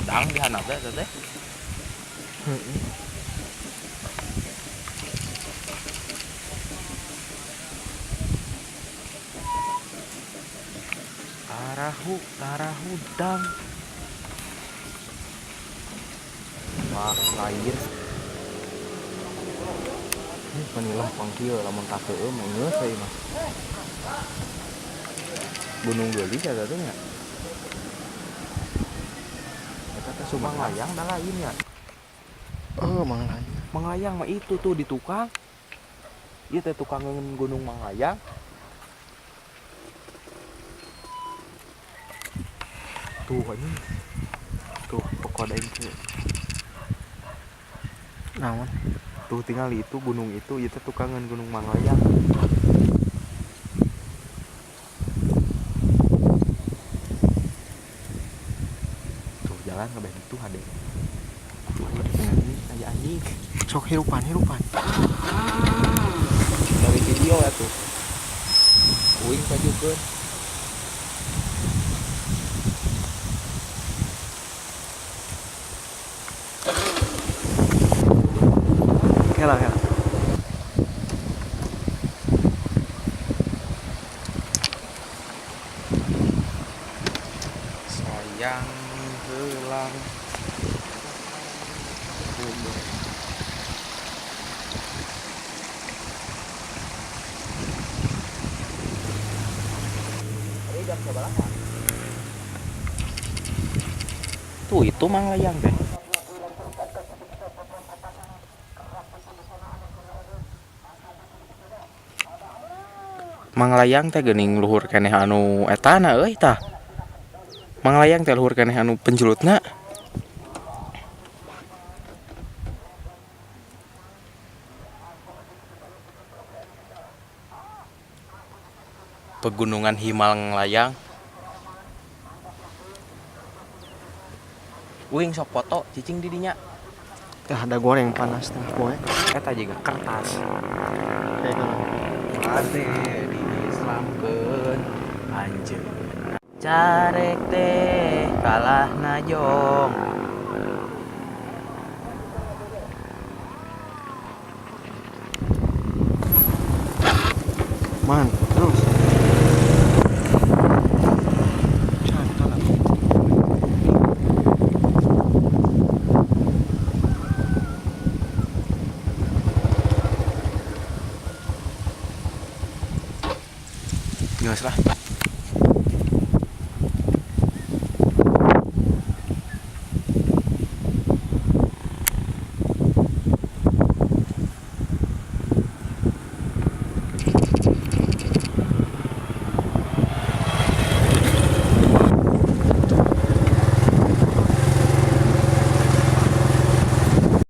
udang di handap teh. Tarahudang. Wah, lain. Ini panilah pangkieu lamun tak teu mah geus euy mah. Gunung Geulis eta teh nya. Eta teh Manglayang da lain ya. Manglayang mah itu tuh di tukang. Ieu teh tukang Gunung Manglayang. Tuh ini. Tuh pekoda itu. Naon? Tuh tinggal itu gunung itu tukangan Gunung Manglayang. Tuh jalan ke itu hade. Anjing. Sok hirupan. Dari video ya tuh. Uing pajukeun. Kela. Sayang heula. Tuh itu Manglayang teh. Manglayang teh geuning luhur keneh anu etana euy tah. Manglayang teh luhur keneh anu penjulutna. Pegunungan Himalaya. Uing sok foto cicing di dinya. Teh ada goreng panas teh poe. Eta juga kertas. Kayak gitu. Ade di Islamkeun anjeun. Carek teh kalah najong. Man, terus.